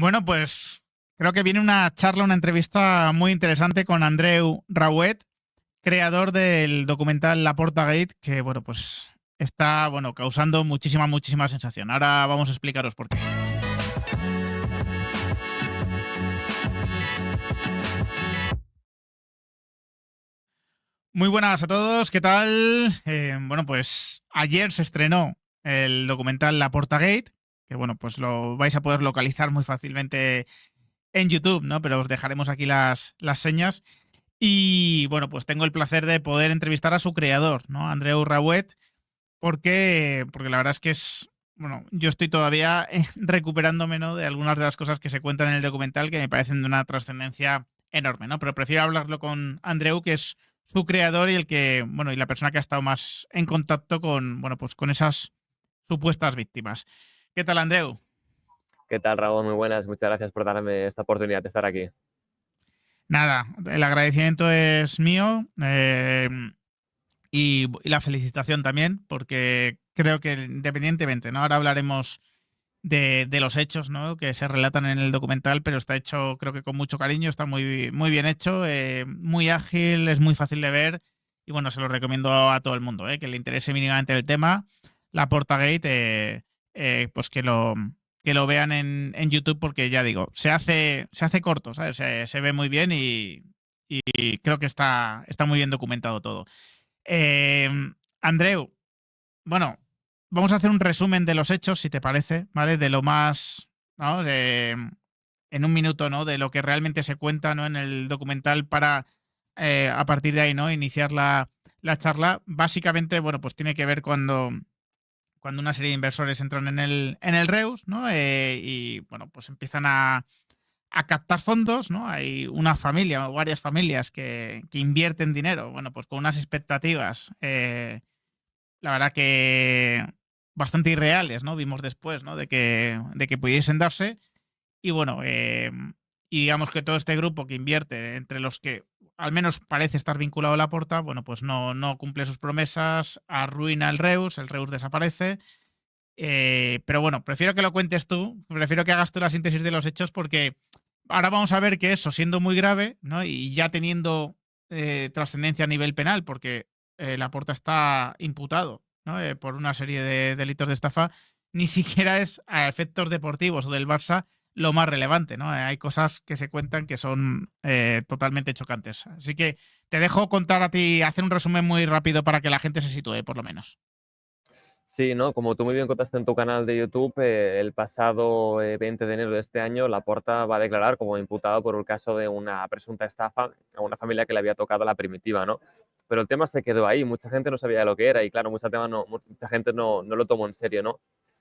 Bueno, pues creo que viene una charla, una entrevista muy interesante con Andreu Rauet, creador del documental La Porta Gate, que bueno, pues está causando muchísima sensación. Ahora vamos a explicaros por qué. Muy buenas a todos, ¿qué tal? Bueno, pues ayer se estrenó el documental La Porta Gate, que bueno, pues lo vais a poder localizar muy fácilmente en YouTube, ¿no? Pero os dejaremos aquí las señas. Y bueno, pues tengo el placer de poder entrevistar a su creador, ¿no? Andreu Rauet, porque la verdad es que bueno, yo estoy todavía recuperándome, ¿no? De algunas de las cosas que se cuentan en el documental que me parecen de una trascendencia enorme, ¿no? Pero prefiero hablarlo con Andreu, que es su creador y y la persona que ha estado más en contacto con, bueno, pues con esas supuestas víctimas. ¿Qué tal, Andreu? ¿Qué tal, Raúl? Muy buenas. Muchas gracias por darme esta oportunidad de estar aquí. Nada, el agradecimiento es mío. Y la felicitación también, porque creo que independientemente, ¿no? Ahora hablaremos de los hechos, ¿no? Que se relatan en el documental, pero está hecho, creo que con mucho cariño, está muy bien hecho, muy ágil, es muy fácil de ver. Y bueno, se lo recomiendo a todo el mundo, que le interese mínimamente el tema. La Portagate, pues que lo vean en YouTube, porque ya digo, se hace corto, ¿sabes? Se ve muy bien y creo que está muy bien documentado todo. Eh, Andreu, bueno, vamos a hacer un resumen de los hechos, si te parece, ¿vale? De lo más, vamos, en un minuto, ¿no? De lo que realmente se cuenta, ¿no? En el documental para, a partir de ahí, ¿no? Iniciar la charla. Básicamente, bueno, pues tiene que ver cuando una serie de inversores entran en el Reus, ¿no? Y, bueno, pues empiezan a captar fondos, ¿no? Hay una familia o varias familias que invierten dinero, bueno, pues con unas expectativas, la verdad que bastante irreales, ¿no? Vimos después, ¿no? De que pudiesen darse. Y bueno, y digamos que todo este grupo que invierte, entre los que al menos parece estar vinculado a la porta, bueno, pues no cumple sus promesas, arruina el Reus desaparece. Pero bueno, prefiero que lo cuentes tú, prefiero que hagas tú la síntesis de los hechos, porque ahora vamos a ver que eso, siendo muy grave, ¿no? Y ya teniendo trascendencia a nivel penal, porque Laporta está imputado, ¿no? Por una serie de delitos de estafa, ni siquiera es a efectos deportivos o del Barça lo más relevante, ¿no? Hay cosas que se cuentan que son totalmente chocantes. Así que te dejo contar a ti, hacer un resumen muy rápido para que la gente se sitúe, por lo menos. Sí, ¿no? Como tú muy bien contaste en tu canal de YouTube, el pasado 20 de enero de este año, Laporta va a declarar como imputado por el caso de una presunta estafa a una familia que le había tocado la primitiva, ¿no? Pero el tema se quedó ahí, mucha gente no sabía lo que era y claro, mucha gente no lo tomó en serio, ¿no?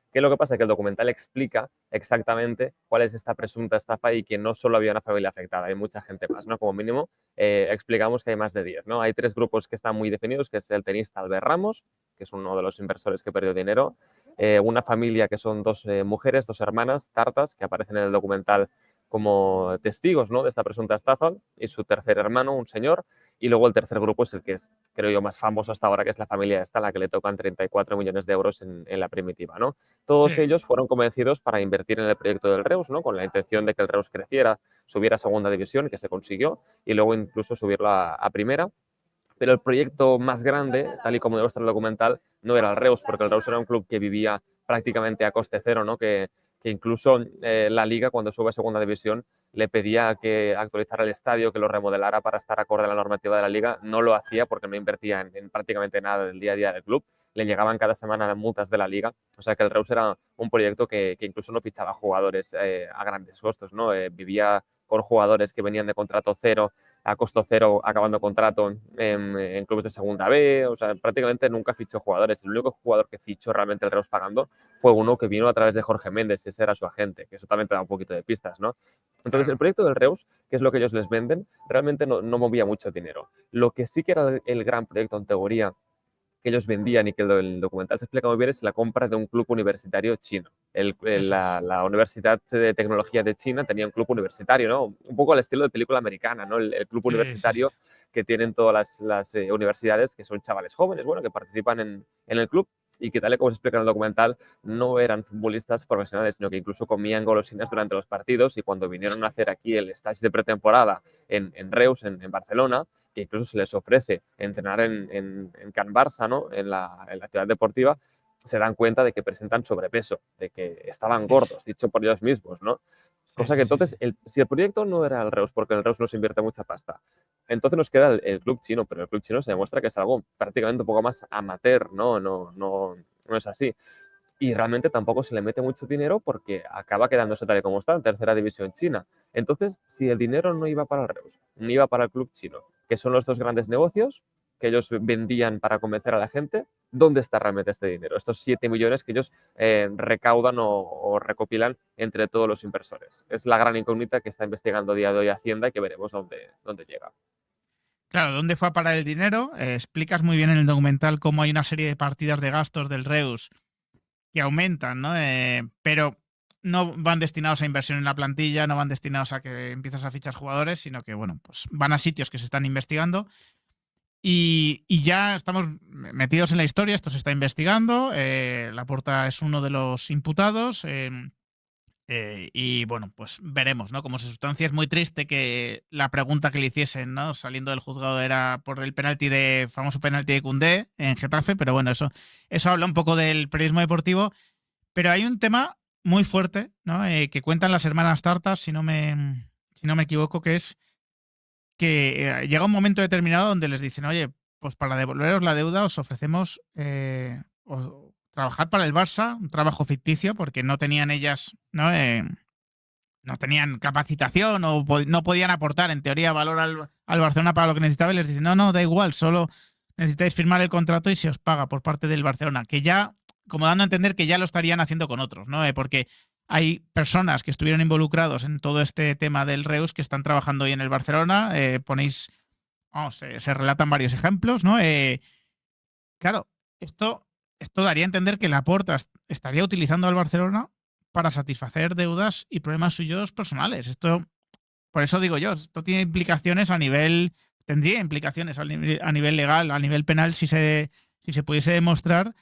¿Qué es lo que pasa? Que el documental explica exactamente cuál es esta presunta estafa y que no solo había una familia afectada, hay mucha gente más, ¿no? Como mínimo, explicamos que hay más de 10, ¿no? Hay tres grupos que están muy definidos, que es el tenista Albert Ramos, que es uno de los inversores que perdió dinero, una familia que son dos mujeres, dos hermanas, tartas, que aparecen en el documental como testigos, ¿no? De esta presunta estafa, y su tercer hermano, un señor, y luego el tercer grupo es el que es, creo yo, más famoso hasta ahora, que es la familia esta, a la que le tocan 34 millones de euros en la primitiva, ¿no? Todos Sí. ellos fueron convencidos para invertir en el proyecto del Reus, ¿no? Con la intención de que el Reus creciera, subiera a segunda división, que se consiguió, y luego incluso subirlo a primera. Pero el proyecto más grande, tal y como demuestra el documental, no era el Reus, porque el Reus era un club que vivía prácticamente a coste cero, ¿no? Que incluso la liga, cuando sube a segunda división, le pedía que actualizara el estadio, que lo remodelara para estar acorde a la normativa de la liga. No lo hacía porque no invertía en prácticamente nada del día a día del club. Le llegaban cada semana las multas de la liga. O sea que el Reus era un proyecto que incluso no fichaba jugadores a grandes costos, ¿no? Vivía con jugadores que venían de contrato cero, a costo cero, acabando contrato en clubes de segunda B. O sea, prácticamente nunca fichó jugadores. El único jugador que fichó realmente el Reus pagando fue uno que vino a través de Jorge Méndez, ese era su agente, que eso también te da un poquito de pistas, ¿no? Entonces, el Claro. proyecto del Reus, que es lo que ellos les venden, realmente no movía mucho dinero. Lo que sí que era el gran proyecto en teoría que ellos vendían y que el documental se explica muy bien es la compra de un club universitario chino. Eso es. La Universidad de Tecnología de China tenía un club universitario, ¿no? Un poco al estilo de película americana, ¿no? El club Sí, sí, sí. universitario que tienen todas las universidades, que son chavales jóvenes, bueno, que participan en el club. y que tal y como se explica en el documental, no eran futbolistas profesionales, sino que incluso comían golosinas durante los partidos y cuando vinieron a hacer aquí el stage de pretemporada en Reus, en Barcelona, que incluso se les ofrece entrenar en Can Barça, ¿no? En la ciudad deportiva, se dan cuenta de que presentan sobrepeso, de que estaban Sí, sí, gordos, dicho por ellos mismos, ¿no? sí, Cosa que sí, sí, sí. entonces, si el proyecto no era el Reus, porque el Reus nos invierte mucha pasta, entonces nos queda el club chino, pero el club chino se demuestra que es algo prácticamente un poco más amateur, ¿no? No es así. Y realmente tampoco se le mete mucho dinero porque acaba quedándose tal y como está en tercera división china. Entonces, si el dinero no iba para el Reus, ni iba para el club chino, que son los dos grandes negocios que ellos vendían para convencer a la gente, ¿dónde está realmente este dinero? Estos 7 millones que ellos recaudan o recopilan entre todos los inversores. Es la gran incógnita que está investigando a día de hoy Hacienda y que veremos dónde llega. Claro, ¿dónde fue a parar el dinero? Explicas muy bien en el documental cómo hay una serie de partidas de gastos del Reus que aumentan, ¿no? Pero no van destinados a inversión en la plantilla, no van destinados a que empiezas a fichar jugadores, sino que, bueno, pues van a sitios que se están investigando y ya estamos metidos en la historia, esto se está investigando, Laporta es uno de los imputados. Y bueno, pues veremos, ¿no? Cómo se sustancia. Es muy triste que la pregunta que le hiciesen, ¿no? Saliendo del juzgado era por el famoso penalti de Koundé en Getafe, pero bueno, eso habla un poco del periodismo deportivo. Pero hay un tema muy fuerte, ¿no? Que cuentan las hermanas Tartas, si no me equivoco, que es que llega un momento determinado donde les dicen, oye, pues para devolveros la deuda os ofrecemos trabajar para el Barça, un trabajo ficticio, porque no tenían ellas, ¿no? No tenían capacitación o no podían aportar en teoría valor al Barcelona para lo que necesitaba y les dicen, no, no, da igual, solo necesitáis firmar el contrato y se os paga por parte del Barcelona, que ya, como dando a entender que ya lo estarían haciendo con otros, ¿no? Porque hay personas que estuvieron involucrados en todo este tema del Reus que están trabajando hoy en el Barcelona, vamos, se relatan varios ejemplos, ¿no? Claro, esto daría a entender que Laporta estaría utilizando al Barcelona para satisfacer deudas y problemas suyos personales. Por eso digo yo, esto tiene implicaciones tendría implicaciones a nivel legal, a nivel penal, si se pudiese demostrar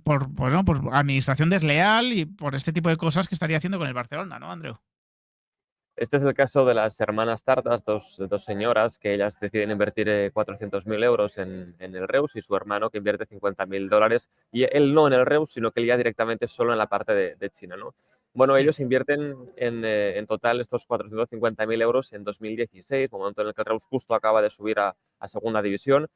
pues no, por administración desleal y por este tipo de cosas que estaría haciendo con el Barcelona, ¿no, Andreu? Este es el caso de las hermanas Tartas, dos señoras que ellas deciden invertir 400.000 euros en el Reus y su hermano que invierte 50.000 dólares y él no en el Reus, sino que él ya directamente solo en la parte de China, ¿no? Bueno, Sí. ellos invierten en total estos 450.000 euros en 2016, momento en el que el Reus justo acaba de subir a segunda división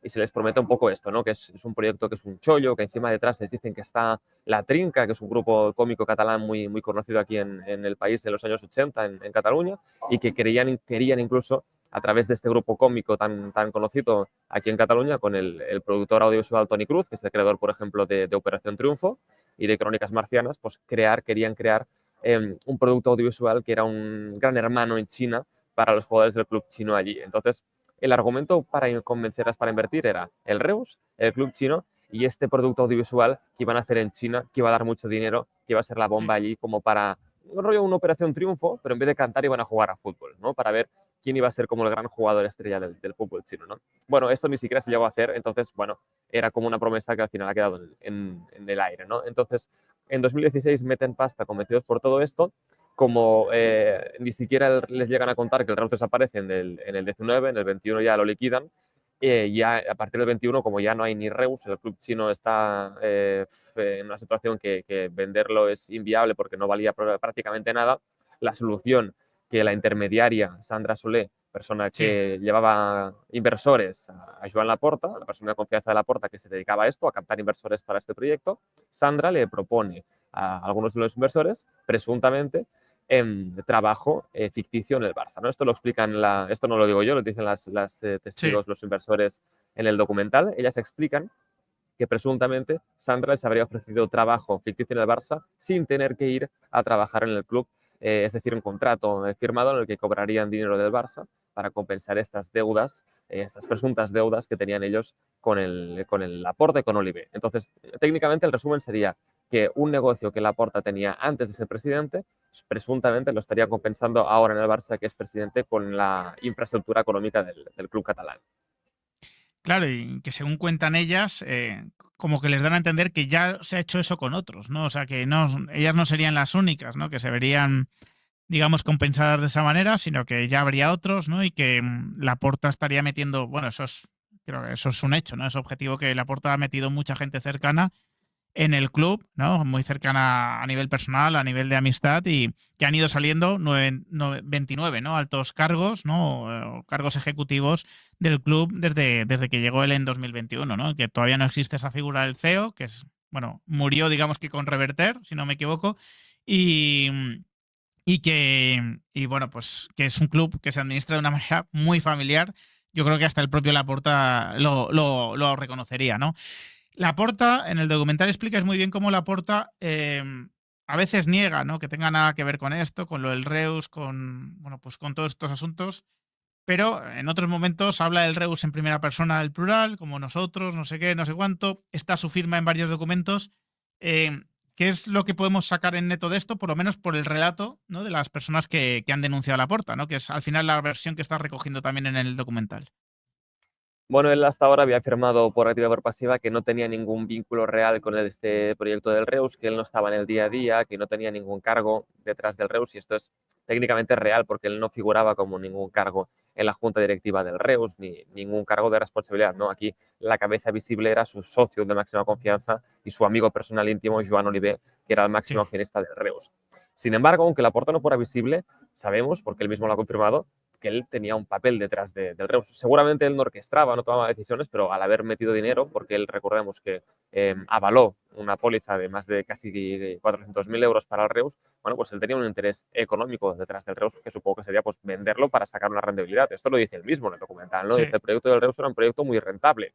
y se les promete un poco esto, ¿no? Que es un proyecto que es un chollo, que encima detrás les dicen que está La Trinca, que es un grupo cómico catalán muy conocido aquí en el país en los años 80, en Cataluña, y que querían incluso, a través de este grupo cómico tan conocido aquí en Cataluña, con el productor audiovisual Toni Cruz, que es el creador, por ejemplo, de Operación Triunfo y de Crónicas Marcianas, pues querían crear un producto audiovisual que era un gran hermano en China para los jugadores del club chino allí. Entonces, el argumento para convencerlas para invertir era el Reus, el club chino y este producto audiovisual que iban a hacer en China, que iba a dar mucho dinero, que iba a ser la bomba Sí. allí como para un rollo, una operación triunfo, pero en vez de cantar iban a jugar a fútbol, ¿no? Para ver quién iba a ser como el gran jugador estrella del fútbol chino, ¿no? Bueno, esto ni siquiera se llegó a hacer, entonces, bueno, era como una promesa que al final ha quedado en el aire, ¿no? Entonces, en 2016 meten pasta convencidos por todo esto, como ni siquiera les llegan a contar que el Real desaparece en el 19, en el 21 ya lo liquidan, ya a partir del 21, como ya no hay ni Reus, el club chino está en una situación que venderlo es inviable porque no valía prácticamente nada, la solución que la intermediaria Sandra Solé, persona Sí. que llevaba inversores a Joan Laporta, la persona de confianza de Laporta que se dedicaba a esto, a captar inversores para este proyecto, Sandra le propone a algunos de los inversores, presuntamente, en trabajo ficticio en el Barça, ¿no? Esto lo explican, esto no lo digo yo, lo dicen las Sí. testigos, los inversores en el documental. Ellas explican que presuntamente Sandra les habría ofrecido trabajo ficticio en el Barça sin tener que ir a trabajar en el club, es decir, un contrato firmado en el que cobrarían dinero del Barça para compensar estas deudas, estas presuntas deudas que tenían ellos con el aporte con Oliver. Entonces, técnicamente el resumen sería que un negocio que Laporta tenía antes de ser presidente, presuntamente lo estaría compensando ahora en el Barça, que es presidente, con la infraestructura económica del club catalán. Claro, y que según cuentan ellas, como que les dan a entender que ya se ha hecho eso con otros, ¿no? O sea, que no, ellas no serían las únicas, ¿no? Que se verían, digamos, compensadas de esa manera, sino que ya habría otros, ¿no? Y que Laporta estaría metiendo, bueno, creo que eso es un hecho, ¿no? Es objetivo que Laporta ha metido mucha gente cercana en el club, ¿no? Muy cercana a nivel personal, a nivel de amistad, y que han ido saliendo 29, ¿no? Altos cargos, ¿no? Cargos ejecutivos del club desde que llegó él en 2021, ¿no? Que todavía no existe esa figura del CEO, que es, bueno, murió, digamos que con Reverter, si no me equivoco, y, y bueno, pues que es un club que se administra de una manera muy familiar. Yo creo que hasta el propio Laporta lo reconocería, ¿no? Laporta, en el documental explicas muy bien cómo Laporta a veces niega, ¿no? Que tenga nada que ver con esto, con lo del Reus, con, bueno, pues con todos estos asuntos, pero en otros momentos habla del Reus en primera persona del plural, como nosotros, no sé qué, no sé cuánto. Está su firma en varios documentos. Eh, ¿Qué es lo que podemos sacar en neto de esto? Por lo menos por el relato, ¿no? De las personas que han denunciado a Laporta, ¿no? Que es al final la versión que está recogiendo también en el documental. Bueno, él hasta ahora había afirmado por activa y por pasiva que no tenía ningún vínculo real con este proyecto del Reus, que él no estaba en el día a día, que no tenía ningún cargo detrás del Reus, y esto es técnicamente real porque él no figuraba como ningún cargo en la junta directiva del Reus, ni ningún cargo de responsabilidad, ¿no? Aquí la cabeza visible era su socio de máxima confianza y su amigo personal íntimo, Joan Oliver, que era el máximo Sí. accionista del Reus. Sin embargo, aunque la porta no fuera visible, sabemos, porque él mismo lo ha confirmado, que él tenía un papel detrás del Reus. Seguramente él no orquestaba, no tomaba decisiones, pero al haber metido dinero, porque él, recordemos que avaló una póliza de más de casi 400.000 euros para el Reus, bueno, pues él tenía un interés económico detrás del Reus, que supongo que sería pues venderlo para sacar una rentabilidad. Esto lo dice él mismo en el documental, ¿no? Dice, Sí. el proyecto del Reus era un proyecto muy rentable.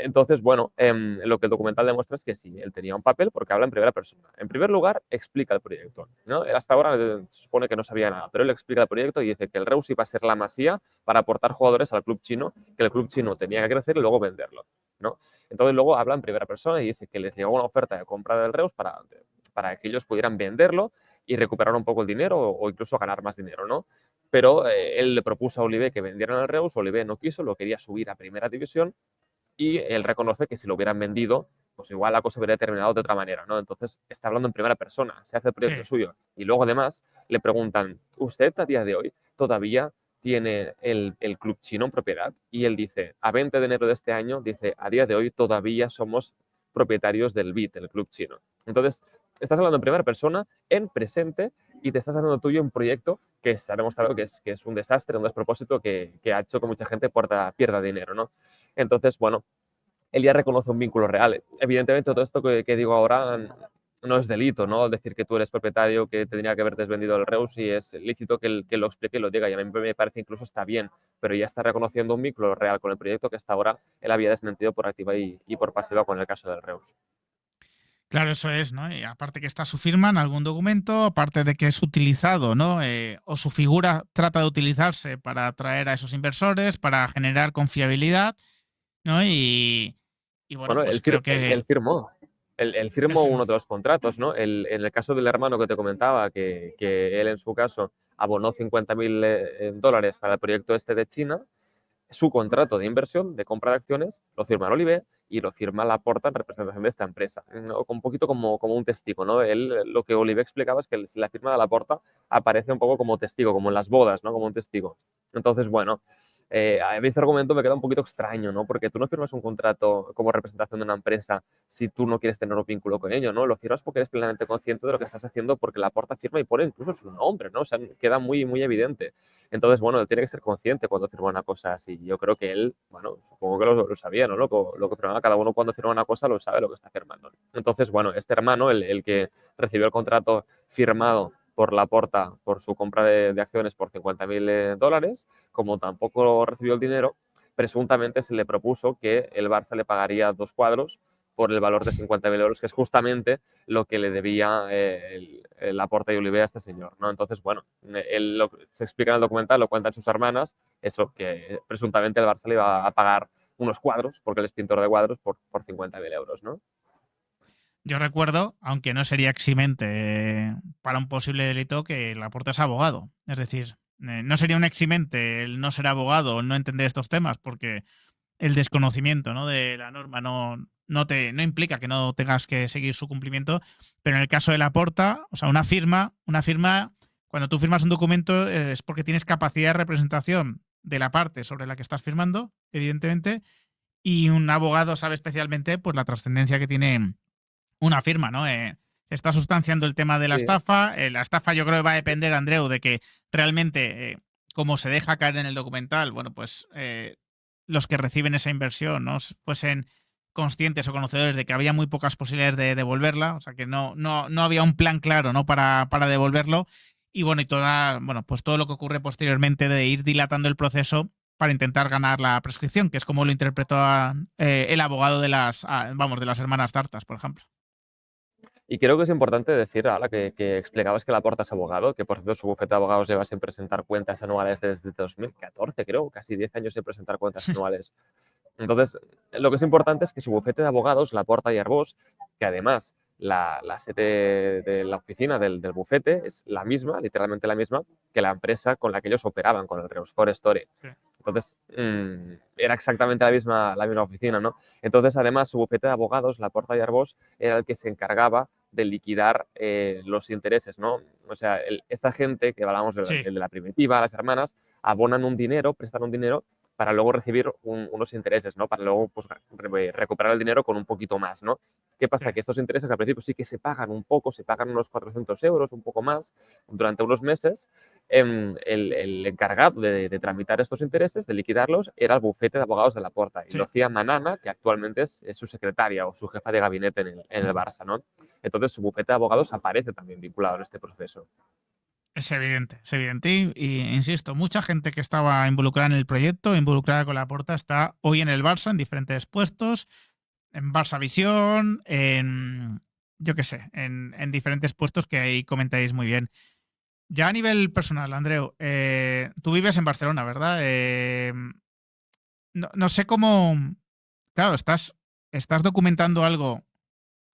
Entonces, bueno, lo que el documental demuestra es que sí, él tenía un papel porque habla en primera persona. En primer lugar, explica el proyecto, ¿no? Él hasta ahora se supone que no sabía nada, pero él explica el proyecto y dice que el Reus iba a ser la masía para aportar jugadores al club chino, que el club chino tenía que crecer y luego venderlo, ¿no? Entonces luego habla en primera persona y dice que les llegó una oferta de compra del Reus para que ellos pudieran venderlo y recuperar un poco el dinero o incluso ganar más dinero, ¿no? Pero él le propuso a Oliver que vendieran el Reus, Oliver no quiso, lo quería subir a primera división y él reconoce que si lo hubieran vendido, pues igual la cosa hubiera terminado de otra manera, ¿no? Entonces está hablando en primera persona, se hace el proyecto Sí. suyo. Y luego además le preguntan, ¿usted a día de hoy todavía tiene el club chino en propiedad? Y él dice, a 20 de enero de este año, dice, a día de hoy todavía somos propietarios del BIT, el club chino. Entonces, estás hablando en primera persona, en presente, y te estás haciendo tuyo un proyecto que se ha demostrado que es un desastre, un despropósito que ha hecho que mucha gente pierda dinero, ¿no? Entonces, bueno, él ya reconoce un vínculo real. Evidentemente, todo esto que digo ahora no es delito, ¿no? Decir que tú eres propietario, que tendría que haber desvendido el Reus y es lícito que lo explique y lo diga. Y a mí me parece incluso está bien, pero ya está reconociendo un vínculo real con el proyecto que hasta ahora él había desmentido por activa y por pasiva con el caso del Reus. Claro, eso es, ¿no? Y aparte que está su firma en algún documento, aparte de que es utilizado, ¿no? O su figura trata de utilizarse para atraer a esos inversores, para generar confiabilidad, ¿no? Y bueno, Bueno, pues creo que él firmó. Él él firmó firmó. uno de los contratos, ¿no? En el caso del hermano que te comentaba, que él en su caso abonó 50.000 dólares para el proyecto este de China, su contrato de inversión, de compra de acciones, lo firma Oliver y lo firma Laporta en representación de esta empresa. ¿No? Un poquito como un testigo, ¿no? Él, lo que Oliver explicaba es que la firma de Laporta aparece un poco como testigo, como en las bodas, ¿no? Como un testigo. Entonces, bueno, a mí este argumento me queda un poquito extraño, ¿no? Porque tú no firmas un contrato como representación de una empresa si tú no quieres tener un vínculo con ello, ¿no? Lo firmas porque eres plenamente consciente de lo que estás haciendo porque Laporta firma y pone incluso su nombre, ¿no? O sea, queda muy, muy evidente. Entonces, bueno, él tiene que ser consciente cuando firma una cosa así. Yo creo que él, bueno, supongo que lo sabía, ¿no? Lo que firmaba cada uno cuando firma una cosa lo sabe lo que está firmando. Entonces, bueno, este hermano, el que recibió el contrato firmado por Laporta por su compra de acciones por 50.000 dólares, como tampoco recibió el dinero, presuntamente se le propuso que el Barça le pagaría 2 cuadros por el valor de 50.000 euros, que es justamente lo que le debía el aporte de Oliver a este señor, ¿no? Entonces, bueno, se explica en el documental, lo cuentan sus hermanas, eso, que presuntamente el Barça le iba a pagar unos cuadros, porque él es pintor de cuadros, por 50.000 euros, ¿no? Yo recuerdo, aunque no sería eximente para un posible delito, que Laporta es abogado. Es decir, no sería un eximente el no ser abogado o el no entender estos temas, porque el desconocimiento, ¿no?, de la norma no implica que no tengas que seguir su cumplimiento, pero en el caso de Laporta, o sea, una firma, cuando tú firmas un documento es porque tienes capacidad de representación de la parte sobre la que estás firmando, evidentemente, y un abogado sabe especialmente pues la trascendencia que tiene una firma, ¿no? Se está sustanciando el tema de la Sí. estafa. La estafa yo creo que va a depender, Andreu, de que realmente, como se deja caer en el documental, bueno, pues los que reciben esa inversión, ¿no?, fuesen conscientes o conocedores de que había muy pocas posibilidades de devolverla, o sea que no había un plan claro, ¿no?, para devolverlo. Y bueno, bueno, pues todo lo que ocurre posteriormente de ir dilatando el proceso para intentar ganar la prescripción, que es como lo interpretó el abogado de las hermanas Tartas, por ejemplo. Y creo que es importante decir, ahora que explicabas que Laporta es abogado, que por cierto su bufete de abogados lleva sin presentar cuentas anuales desde 2014, creo, casi 10 años sin presentar cuentas anuales. Entonces, lo que es importante es que su bufete de abogados, Laporta y Arbós, que además la sede de la oficina del bufete es la misma, literalmente la misma, que la empresa con la que ellos operaban, con el Reus Core Story. Sí. Entonces, era exactamente la misma oficina, ¿no? Entonces, además, su bufete de abogados, Laporta y Arbós, era el que se encargaba de liquidar los intereses, ¿no? O sea, esta gente que hablamos Sí. de la primitiva, las hermanas, abonan un dinero, prestan un dinero para luego recibir unos intereses, ¿no? Para luego pues, recuperar el dinero con un poquito más, ¿no? ¿Qué Sí. pasa? Que estos intereses al principio sí que se pagan un poco, se pagan unos 400 euros, un poco más, durante unos meses. El encargado de tramitar estos intereses, de liquidarlos, era el bufete de abogados de Laporta. Y Sí. lo hacía Manana, que actualmente es su secretaria o su jefa de gabinete en el Barça, ¿no? Entonces su bufete de abogados aparece también vinculado en este proceso. Es evidente, es evidente. Y insisto, mucha gente que estaba involucrada en el proyecto, involucrada con Laporta, está hoy en el Barça, en diferentes puestos, en Barça Visión, yo qué sé, en diferentes puestos que ahí comentáis muy bien. Ya a nivel personal, Andreu, tú vives en Barcelona, ¿verdad? No sé cómo. Claro, estás documentando algo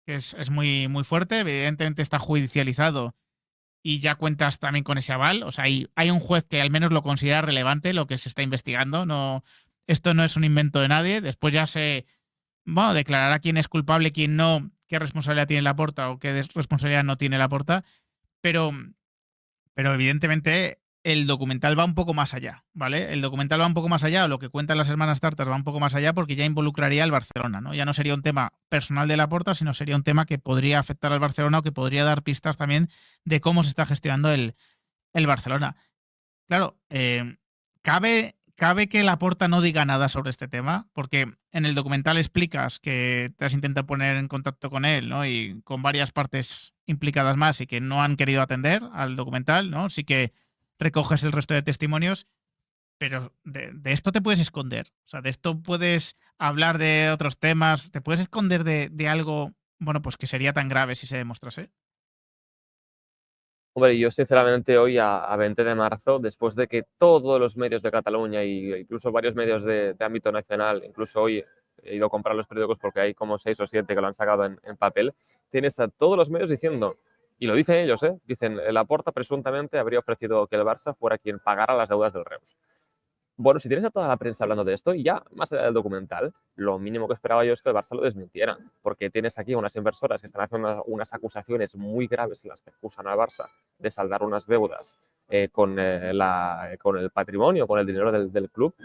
que es muy, muy fuerte, evidentemente está judicializado y ya cuentas también con ese aval. O sea, hay un juez que al menos lo considera relevante lo que se está investigando. No, esto no es un invento de nadie. Después ya bueno, declarará quién es culpable, quién no, qué responsabilidad tiene Laporta o qué responsabilidad no tiene Laporta. Pero, pero evidentemente el documental va un poco más allá, ¿vale? El documental va un poco más allá, o lo que cuentan las hermanas Tartas va un poco más allá porque ya involucraría al Barcelona, ¿no? Ya no sería un tema personal de Laporta, sino sería un tema que podría afectar al Barcelona o que podría dar pistas también de cómo se está gestionando el Barcelona. Claro, cabe que Laporta no diga nada sobre este tema, porque en el documental explicas que te has intentado poner en contacto con él, ¿no?, y con varias partes implicadas más y que no han querido atender al documental, ¿no? Sí que recoges el resto de testimonios, pero de esto te puedes esconder. O sea, de esto puedes hablar de otros temas, te puedes esconder de algo, bueno, pues que sería tan grave si se demostrase. Hombre, yo sinceramente hoy a 20 de marzo, después de que todos los medios de Cataluña e incluso varios medios de ámbito nacional, incluso hoy he ido a comprar los periódicos porque hay como 6 o 7 que lo han sacado en papel, tienes a todos los medios diciendo, y lo dicen ellos, dicen, Laporta presuntamente habría ofrecido que el Barça fuera quien pagara las deudas del Reus. Bueno, si tienes a toda la prensa hablando de esto, y ya más allá del documental, lo mínimo que esperaba yo es que el Barça lo desmintiera, porque tienes aquí unas inversoras que están haciendo unas acusaciones muy graves en las que acusan al Barça de saldar unas deudas con el patrimonio, con el dinero del club.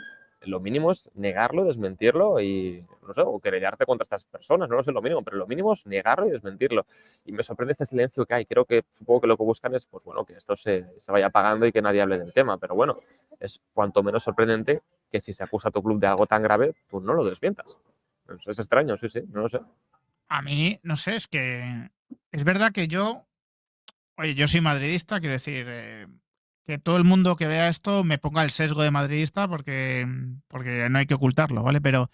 Lo mínimo es negarlo, desmentirlo y, no sé, o querellarte contra estas personas, no lo sé lo mínimo, pero lo mínimo es negarlo y desmentirlo. Y me sorprende este silencio que hay. Creo que, supongo que lo que buscan es, pues bueno, que esto se vaya apagando y que nadie hable del tema, pero bueno, es cuanto menos sorprendente que si se acusa a tu club de algo tan grave, tú no lo desmientas. Es extraño, sí, sí, no lo sé. A mí, no sé, es que es verdad que oye, yo soy madridista, quiero decir, que todo el mundo que vea esto me ponga el sesgo de madridista porque no hay que ocultarlo, ¿vale? Pero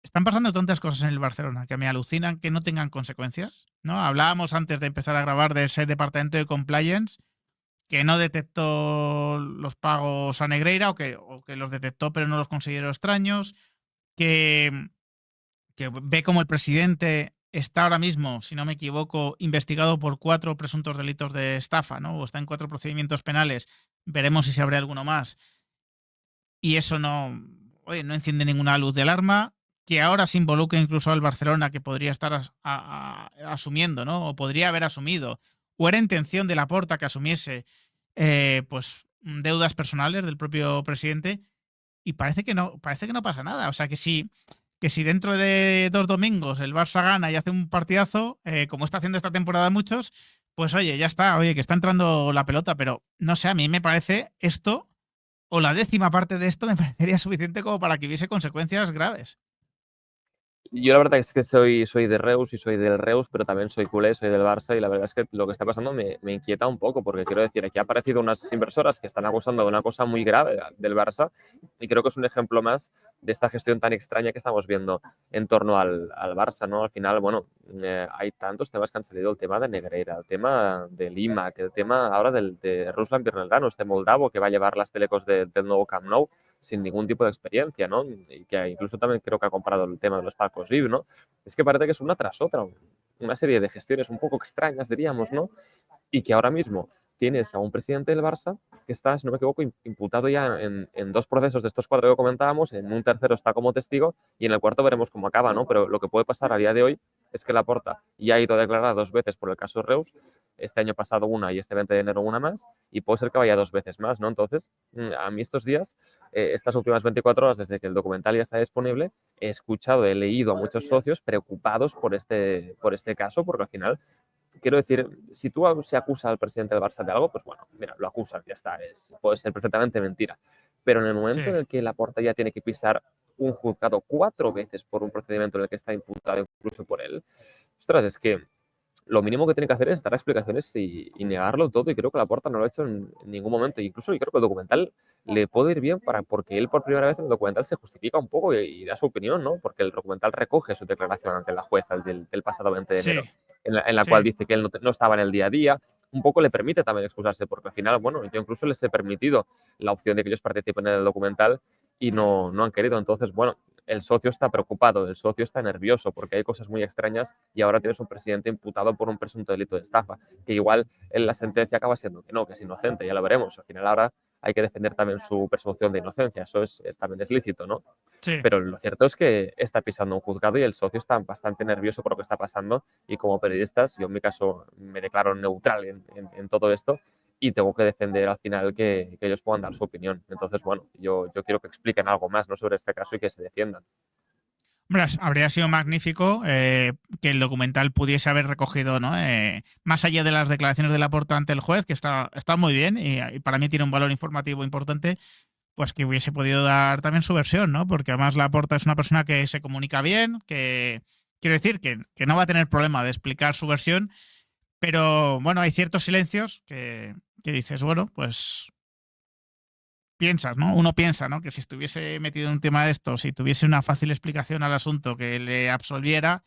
están pasando tantas cosas en el Barcelona que me alucinan que no tengan consecuencias, ¿no? Hablábamos antes de empezar a grabar de ese departamento de compliance que no detectó los pagos a Negreira o que los detectó pero no los consideró extraños, que ve como el presidente está ahora mismo, si no me equivoco, investigado por 4 presuntos delitos de estafa, ¿no? O está en 4 procedimientos penales. Veremos si se abre alguno más. Y eso no. oye, no enciende ninguna luz de alarma, que ahora se involucre incluso al Barcelona, que podría estar asumiendo, ¿no? O podría haber asumido, o era intención de Laporta que asumiese, pues deudas personales del propio presidente, y parece que no pasa nada. O sea, que si dentro de 2 domingos el Barça gana y hace un partidazo, como está haciendo esta temporada muchos, pues oye, ya está, oye, que está entrando la pelota, pero no sé, a mí me parece esto, o la décima parte de esto, me parecería suficiente como para que hubiese consecuencias graves. Yo la verdad es que soy de Reus y soy del Reus, pero también soy culé, soy del Barça y la verdad es que lo que está pasando me inquieta un poco porque quiero decir, aquí ha aparecido unas inversoras que están acusando de una cosa muy grave del Barça y creo que es un ejemplo más de esta gestión tan extraña que estamos viendo en torno al Barça, ¿no? Al final, bueno, hay tantos temas que han salido, el tema de Negreira, el tema de Lima, que el tema ahora de Ruslan Birnelgano, este moldavo que va a llevar las telecos del nuevo Camp Nou sin ningún tipo de experiencia, ¿no? Y que incluso también creo que ha comparado el tema de los palcos VIP, ¿no? Es que parece que es una tras otra, una serie de gestiones un poco extrañas, diríamos, ¿no? Y que ahora mismo tienes a un presidente del Barça que está, si no me equivoco, imputado ya en 2 procesos de estos 4 que comentábamos, en un tercero está como testigo y en el cuarto veremos cómo acaba, ¿no? Pero lo que puede pasar a día de hoy es que Laporta ya ha ido a declarar 2 veces por el caso Reus, este año pasado una y este 20 de enero una más, y puede ser que vaya 2 veces más, ¿no? Entonces, a mí estos días, estas últimas 24 horas, desde que el documental ya está disponible, he escuchado, he leído a muchos socios preocupados por este caso, porque al final quiero decir, si tú se acusa al presidente del Barça de algo, pues bueno, mira, lo acusan, ya está, puede ser perfectamente mentira. Pero en el momento en Sí. el que Laporta ya tiene que pisar un juzgado 4 veces por un procedimiento en el que está imputado incluso por él, ostras, es que lo mínimo que tiene que hacer es dar explicaciones y negarlo todo, y creo que Laporta no lo ha hecho en ningún momento. Incluso yo creo que el documental le puede ir bien porque él por primera vez en el documental se justifica un poco y da su opinión, ¿no? Porque el documental recoge su declaración ante la jueza del pasado 20 de enero, Sí, en la cual sí. dice que él no estaba en el día a día. Un poco le permite también excusarse, porque al final, bueno, yo incluso les he permitido la opción de que ellos participen en el documental y no han querido. Entonces, bueno, el socio está preocupado, el socio está nervioso porque hay cosas muy extrañas y ahora tienes un presidente imputado por un presunto delito de estafa, que igual en la sentencia acaba siendo que no, que es inocente, ya lo veremos. Al final ahora hay que defender también su presunción de inocencia, eso también es lícito, ¿no? Sí. Pero lo cierto es que está pisando un juzgado y el socio está bastante nervioso por lo que está pasando y como periodistas, yo en mi caso me declaro neutral en todo esto y tengo que defender al final que ellos puedan dar su opinión. Entonces, bueno, yo quiero que expliquen algo más, ¿no?, sobre este caso y que se defiendan. Hombre, habría sido magnífico que el documental pudiese haber recogido, ¿no? Más allá de las declaraciones de Laporta ante el juez, que está muy bien y para mí tiene un valor informativo importante, pues que hubiese podido dar también su versión, ¿no? Porque además Laporta es una persona que se comunica bien, que quiero decir que no va a tener problema de explicar su versión, pero bueno, hay ciertos silencios que dices, bueno, pues piensas, ¿no? Uno piensa, ¿no? Que si estuviese metido en un tema de estos, si tuviese una fácil explicación al asunto que le absolviera,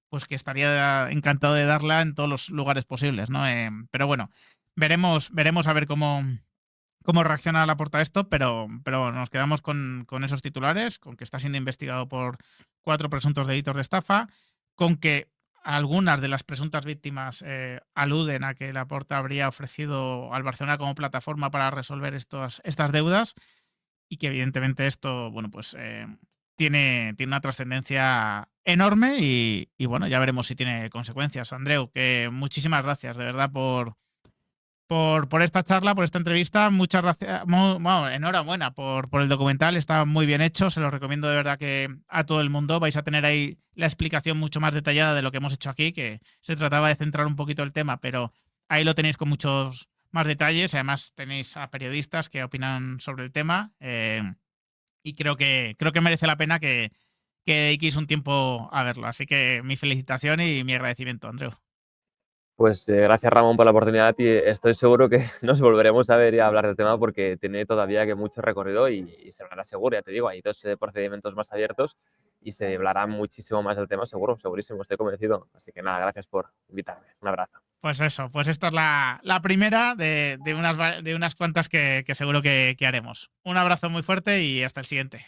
pues que estaría encantado de darla en todos los lugares posibles, ¿no? Pero bueno, veremos a ver cómo reacciona Laporta a esto, pero nos quedamos con esos titulares, con que está siendo investigado por 4 presuntos delitos de estafa, con que algunas de las presuntas víctimas aluden a que Laporta habría ofrecido al Barcelona como plataforma para resolver estas deudas y que evidentemente esto, bueno, pues tiene una trascendencia enorme y bueno, ya veremos si tiene consecuencias. Andreu, que muchísimas gracias de verdad por esta charla, por esta entrevista. Muchas gracias. Bueno, enhorabuena por el documental. Está muy bien hecho. Se lo recomiendo de verdad que a todo el mundo. Vais a tener ahí la explicación mucho más detallada de lo que hemos hecho aquí, que se trataba de centrar un poquito el tema, pero ahí lo tenéis con muchos más detalles. Además, tenéis a periodistas que opinan sobre el tema. Y creo que merece la pena que dediquéis un tiempo a verlo. Así que mi felicitación y mi agradecimiento, Andreu. Pues gracias, Ramón, por la oportunidad y estoy seguro que nos volveremos a ver y a hablar del tema porque tiene todavía que mucho recorrido y se hablará seguro, ya te digo, hay 2 procedimientos más abiertos y se hablará muchísimo más del tema, seguro, segurísimo, estoy convencido. Así que nada, gracias por invitarme. Un abrazo. Pues eso, pues esta es la primera de unas cuantas que seguro que haremos. Un abrazo muy fuerte y hasta el siguiente.